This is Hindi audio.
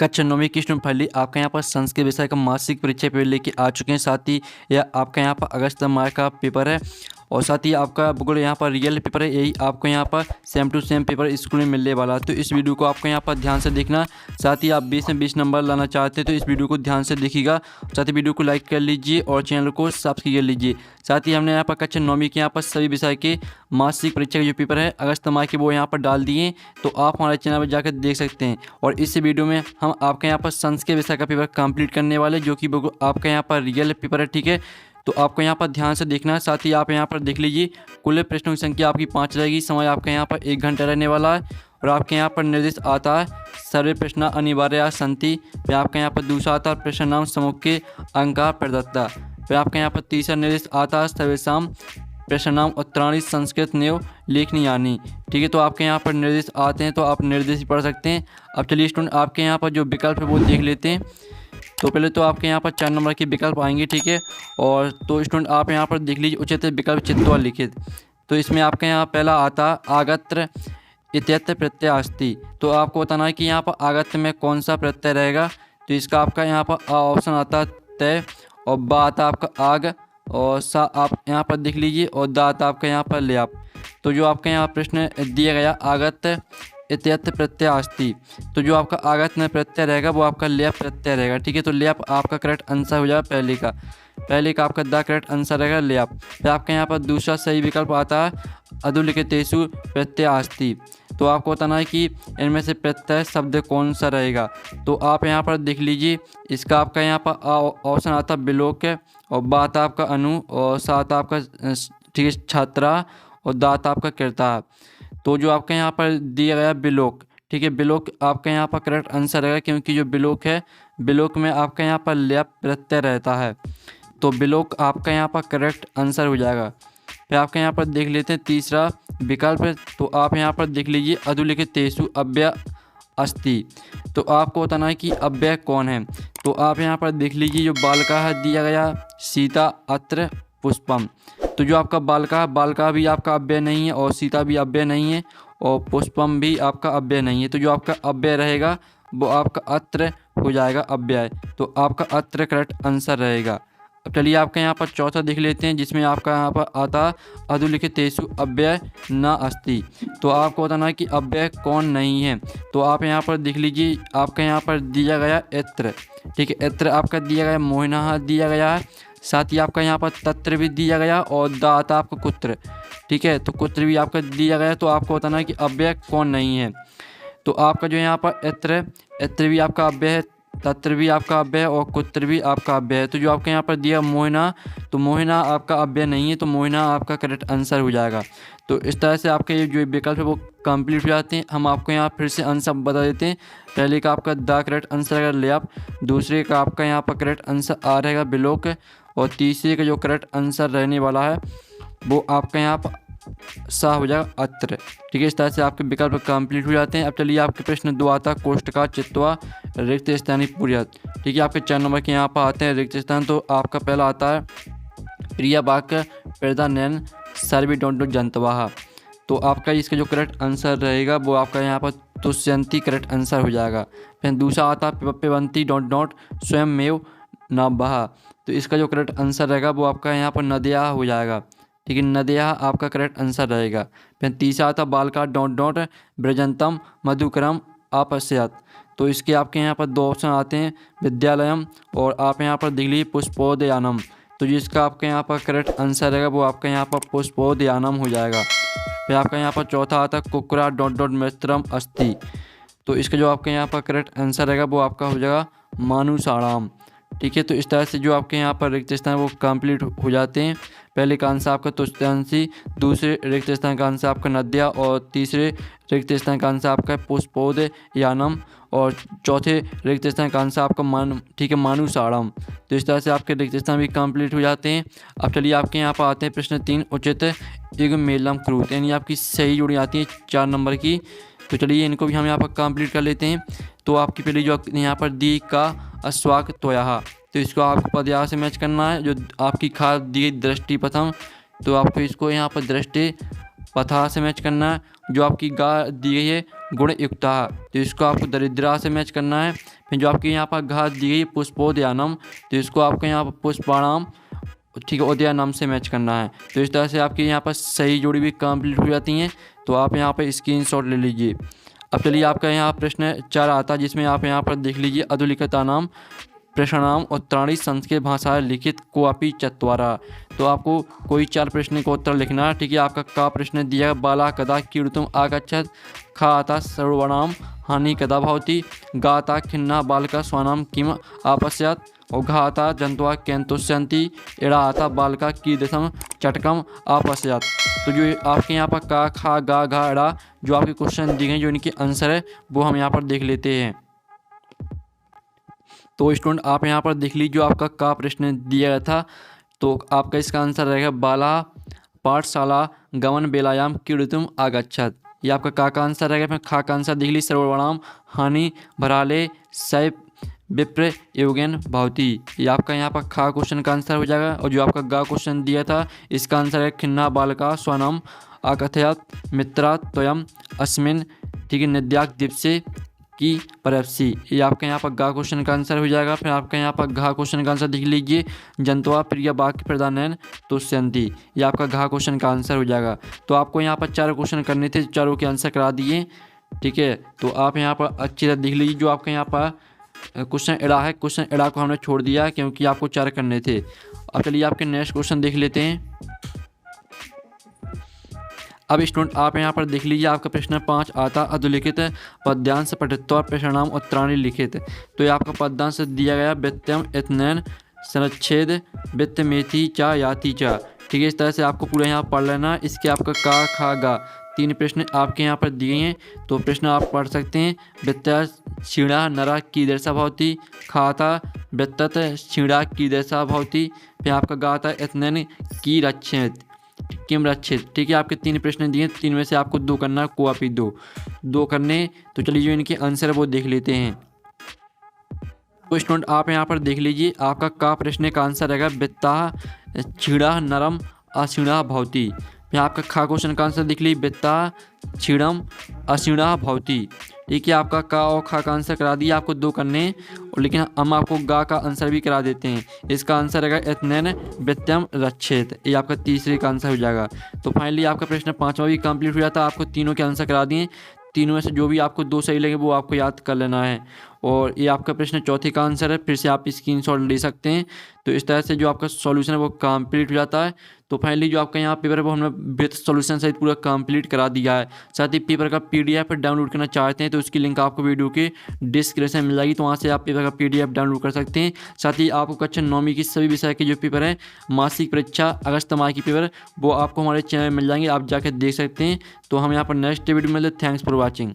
कक्षा 9वीं की स्टूडेंट फाइनली आपका यहाँ पर संस्कृत विषय का मासिक परीक्षा पेपर लेके आ चुके हैं। साथ ही यह आपका यहाँ पर अगस्त माह का पेपर है और साथ ही आपका बिल्कुल यहाँ पर रियल पेपर है। यही आपको यहाँ पर same to same paper school में मिलने वाला है। तो इस वीडियो को आपको यहाँ पर ध्यान से देखना। साथ ही आप 20 में 20 नंबर लाना चाहते हैं तो इस वीडियो को ध्यान से देखिएगा। साथ ही वीडियो को लाइक कर लीजिए और चैनल को सब्सक्राइब कर लीजिए। साथ ही हमने यहाँ पर कक्षा 9वीं के यहाँ पर सभी विषय के मासिक परीक्षा के जो पेपर है अगस्त माह के वो यहाँ पर डाल दिए, तो आप हमारे चैनल पर जाकर देख सकते हैं। और इस वीडियो में हम आपके यहाँ पर संस्कृत विषय का पेपर कंप्लीट करने वाले, जो कि बिल्कुल आपका यहाँ पर रियल पेपर है। ठीक है, तो आपको यहाँ पर ध्यान से देखना है। साथ ही आप यहाँ पर देख लीजिए, कुल प्रश्नों की संख्या आपकी 5 रहेगी। समय आपका यहाँ पर 1 घंटा रहने वाला है। और आपके यहाँ पर निर्देश आता है सर्वे प्रश्न अनिवार्य संति। फिर आपके यहाँ पर दूसरा आता है प्रश्न नाम समूह के अंकार प्रदत्ता। फिर आपके यहाँ पर तीसरा निर्देश आता है सर्वेशम प्रश्न नाम उत्तराणी संस्कृत नेव लेखनी यानी। ठीक है, तो आपके यहाँ पर निर्देश आते हैं तो आप निर्देश ही पढ़ सकते हैं। अब चलिए स्टूडेंट आपके यहाँ पर जो विकल्प है वो देख लेते हैं। तो पहले तो आपके यहाँ पर 4 नंबर के विकल्प आएंगे। ठीक है, और तो स्टूडेंट आप यहाँ पर देख लीजिए उचित विकल्प चित्वा लिखित। तो इसमें आपके यहाँ पहला आता आगत्र इत्यत्र प्रत्यय अस्ति। तो आपको बताना है कि यहाँ पर आगत्र में कौन सा प्रत्यय रहेगा। तो इसका आपका यहाँ पर ऑप्शन आता है तय, और बा आता आपका आग, और सा आप यहाँ पर देख लीजिए, और दा आता आपका यहाँ पर ल्याप। तो जो आपका यहाँ प्रश्न दिया गया आगत्र इत्यत्र प्रत्यय अस्ति, तो जो आपका आगत में प्रत्यय रहेगा वो आपका ल्याप प्रत्यय रहेगा। ठीक है, तो ल्याप आपका करेक्ट आंसर हो जाएगा। पहले का आपका द करेक्ट आंसर रहेगा ल्याप। फिर आपके यहाँ पर दूसरा सही विकल्प आता है अधुलिखितेषु प्रत्यय अस्ति। तो आपको बताना है कि इनमें से प्रत्यय शब्द कौन सा रहेगा। तो आप यहाँ पर देख लीजिए, इसका आपका यहाँ पर ऑप्शन आता है बिलोक, और बा आता आपका अनु, और सा आता आपका ठीक है छात्रा, और दा आता आपका कृता। तो जो आपका यहाँ पर दिया गया बिलोक, ठीक है, बिलोक आपका यहाँ पर करेक्ट आंसर रहेगा, क्योंकि जो बिलोक है बिलोक में आपका यहाँ पर ल्याप प्रत्यय रहता है। तो बिलोक आपका यहाँ पर करेक्ट आंसर हो जाएगा। फिर आपके यहाँ पर देख लेते हैं तीसरा विकल्प है। तो आप यहाँ पर देख लीजिए अधुलिखितेषु अव्यय अस्ति। तो आपको बताना है कि अव्यय कौन है। तो आप यहाँ पर देख लीजिए, जो बालका है दिया गया सीता अत्र पुष्पम। तो जो आपका बालका भी आपका अव्यय नहीं है, और सीता भी अव्यय नहीं है, और पुष्पम भी आपका अव्यय नहीं है। तो जो आपका अव्यय रहेगा वो आपका अत्र हो जाएगा अव्यय। तो आपका अत्र करेक्ट आंसर रहेगा। अब चलिए आपका यहाँ पर चौथा देख लेते हैं, जिसमें आपका यहाँ पर आता अधुलिखितेषु अव्यय न अस्ति। तो आपको बताना है कि अव्यय कौन नहीं है। तो आप यहाँ पर देख लीजिए, आपका यहाँ पर दिया गया एत्र। ठीक है, एत्र आपका दिया गया मोहिना दिया गया है। साथ ही आपका यहाँ पर तत्र भी दिया गया, और दा आता आपका कुत्र। ठीक है, तो कुत्र भी आपका दिया गया। तो आपको बताना है कि अव्यय कौन नहीं है। तो आपका जो यहाँ पर एत्र भी आपका अव्यय है, तत्र भी आपका अव्यय है, और कुत्र भी आपका अव्यय है। तो जो आपके यहाँ पर दिया मोहिना, तो मोहिना आपका अव्यय नहीं है, तो मोहिना आपका करेक्ट आंसर हो जाएगा। तो इस तरह से आपके ये जो विकल्प है वो कंप्लीट हो जाते हैं। हम आपको यहाँ फिर से आंसर बता देते हैं। पहले का आपका द करेक्ट आंसर रहेगा ल्याप, दूसरे का आपका यहाँ पर करेक्ट आंसर आ रहेगा बिलोक, और तीसरे का जो करेक्ट आंसर रहने वाला है वो आपका यहाँ पर सा हो जाएगा अत्र। ठीक है, इस तरह से आपके विकल्प कंप्लीट हो जाते हैं। अब चलिए आपके प्रश्न 2 आता कोष्ठ का चित्वा रिक्त स्थानी पूर्यत। ठीक है, आपके 4 नंबर के यहाँ पर आते हैं रिक्त स्थान। तो आपका पहला आता है प्रिया वाक्य प्रदानयन सर्वी डोंट जनतवाहा। तो आपका इसका जो करेक्ट आंसर रहेगा वो आपका यहाँ पर तुष्यंती करेक्ट आंसर हो जाएगा। फिर दूसरा आता है पिबंती डॉट स्वयं मेव नवहा। तो इसका जो करेक्ट आंसर रहेगा वो आपका यहाँ पर नदिया हो जाएगा। ठीक है, नदिया आपका करेक्ट आंसर रहेगा। फिर तीसरा आता बालका डॉट ब्रजंतम मधुकरम अपश्यत। तो इसके आपके यहाँ पर 2 ऑप्शन आते हैं विद्यालयम, और आप यहाँ पर देख लीजिए पुष्पोदयानम। तो जिसका आपके यहाँ पर करेक्ट आंसर रहेगा वो आपका यहाँ पर पुष्पोदयानम हो जाएगा। फिर आपका यहाँ पर चौथा आता है कुकुरा डॉट मित्रम अस्ति। तो इसका जो आपके यहाँ पर करेक्ट आंसर रहेगा वो आपका हो जाएगा मानुषाणाम। ठीक है, तो इस तरह से जो आपके यहाँ पर रिक्त स्थान वो कंप्लीट हो जाते हैं। पहले का आंसर आपका तुष्यांशी, दूसरे रिक्त स्थान का आंसर आपका नद्या, और तीसरे रिक्त स्थान का आंसर आपका पुष्पोद यानम, और चौथे रिक्त स्थान का आंसर आपका ठीक है मानुषाणम। तो इस तरह से आपके रिक्त स्थान भी कंप्लीट हो जाते हैं। अब चलिए आपके यहाँ पर आते हैं प्रश्न 3 उचित युग मेलम क्रूत, यानी आपकी सही जोड़ी आती है 4 नंबर की। तो चलिए इनको भी हम यहाँ पर कंप्लीट कर लेते हैं। तो आपकी पहली जो यहाँ पर दी का अस्वाक त्वया, तो इसको आपको पदया से मैच करना है। जो आपकी खा दी गई दृष्टि प्रथम, तो आपको इसको यहाँ पर दृष्टि पथा से मैच करना है। जो आपकी गा दी गई है गुण युक्ता, तो इसको आपको दरिद्रा से मैच करना है। फिर जो आपकी यहाँ पर घा दी गई पुष्पोद्यानम, तो इसको आपको यहाँ पर पुष्पाणाम, ठीक है, उदया नाम से मैच करना है। तो इस तरह से आपकी यहाँ पर सही जोड़ी भी कंप्लीट हो जाती हैं। तो आप यहाँ पर स्क्रीनशॉट ले लीजिए। अब चलिए आपका यहाँ प्रश्न 4 आता है, जिसमें आप यहाँ पर देख लीजिए अधुलिखितानाम प्रश्नानाम उत्तराणी संस्कृत भाषा लिखित क्वापि चत्वारा। तो आपको कोई 4 प्रश्न का उत्तर लिखना है, ठीक है। आपका का प्रश्न दिया है, बाला कदा कीर्तुम आगच्छत, खा आता सर्वणाम हानि कदा भवति, गाता खिन्ना बालका स्वानाम किम आपस्यात्, और घा आता जंतुआ कैंतुष्यंती, एड़ा आता बालका कीदृशम चटकम आपस्यात्। तो जो आपके यहाँ पर का, खा, गा, घा, एड़ा जो आपके क्वेश्चन दिए गए, जो इनके आंसर है वो हम यहाँ पर देख लेते हैं। तो स्टूडेंट आप यहाँ पर देख लीजिए, जो आपका का प्रश्न दिया गया था, तो आपका इसका आंसर रहेगा बाला पाठशाला गमन बेलायाम कीर्तुम आगच्छत। ये आपका का आंसर रहेगा। फिर खा का आंसर देख लीजिए, सर्वणाम हानि भराले सै विप्र योगेन भवती। ये आपका यहाँ पर खा क्वेश्चन का आंसर हो जाएगा। और जो आपका गा क्वेश्चन दिया था, इसका आंसर है खिन्ना बालका स्वनम आकथयात मित्रा त्वयम अस्मिन, ठीक है, नद्याक दिवसे की परपसी। ये आपका यहाँ पर गा क्वेश्चन का आंसर हो जाएगा। फिर आपका यहाँ पर घा क्वेश्चन का आंसर देख लीजिए, जंतवा प्रिय वाक्य प्रदानयन तुष्यंती। ये आपका घा क्वेश्चन का आंसर हो जाएगा। तो आपको यहाँ पर 4 क्वेश्चन करने थे, चारों के आंसर करा दिए, ठीक है। तो आप यहाँ पर अच्छी तरह देख लीजिए। जो आपका यहाँ पर क्वेश्चन एड़ा है, क्वेश्चन एड़ा को हमने छोड़ दिया क्योंकि आपको 4 करने थे। अब चलिए आपके नेक्स्ट क्वेश्चन देख लेते हैं। अब स्टूडेंट आप यहाँ पर देख लीजिए, आपका प्रश्न 5 आता अधुलिखित पद्यांश पठित्वा प्रश्नाम उत्तराणी लिखित। तो ये आपका पद्यांश दिया गया, व्यत्यम इतनैन संच्छेद वित्त मेथी चा याति चा, ठीक है। इस तरह से आपको पूरा यहाँ पढ़ लेना। इसके आपका का, खा, गा 3 प्रश्न आपके यहाँ पर दिए हैं। तो प्रश्न आप पढ़ सकते हैं। व्यत्या क्षीणा नरा कीदृशा भवति, खाता व्यत्तत क्षीणा कीदृशा भवति, फिर आपका गाता इतनैन की रक्षित किम रक्षित, ठीक है। आपके 3 प्रश्न दिए, 3 में से आपको 2 करना, क्वापि 2 करने। तो चलिए जो इनके आंसर है वो देख लेते हैं। तो स्टूडेंट आप यहाँ पर देख लीजिए, आपका का प्रश्न का आंसर रहेगा वित्ता क्षीणा नरम अक्षीणा भवति। फिर आपका खा क्वेश्चन का आंसर देख लीजिए, वित्ता क्षीणम अक्षीणा भवति, ठीक है। आपका का और खा का आंसर करा दिया, आपको 2 करने, और लेकिन हम आपको गा का आंसर भी करा देते हैं। इसका आंसर रहेगा इतनैन वित्तम रक्षित। ये आपका तीसरे का आंसर हो जाएगा। तो फाइनली आपका प्रश्न 5वां भी कंप्लीट हो जाता है। आपको तीनों के आंसर करा दिए, तीनों में से जो भी आपको 2 सही लगे वो आपको याद कर लेना है। और ये आपका प्रश्न चौथे का आंसर है, फिर से आप स्क्रीनशॉट ले सकते हैं। तो इस तरह से जो आपका सॉल्यूशन है वो कंप्लीट हो जाता है। तो फाइनली जो आपका यहाँ पेपर है वो हमने विथ सॉल्यूशन सहित पूरा कंप्लीट करा दिया है। साथ ही पेपर का PDF डाउनलोड करना चाहते हैं तो उसकी लिंक आपको वीडियो के डिस्क्रिप्शन में मिल जाएगी, तो वहाँ से आप पेपर का PDF डाउनलोड कर सकते हैं। साथ ही आपको कक्षा 9वीं की सभी विषय के जो पेपर हैं, मासिक परीक्षा अगस्त माह की पेपर, वो आपको हमारे चैनल में मिल जाएंगे, आप जाकर देख सकते हैं। तो हम यहाँ पर नेक्स्ट वीडियो में मिलते हैं। Thanks for watching.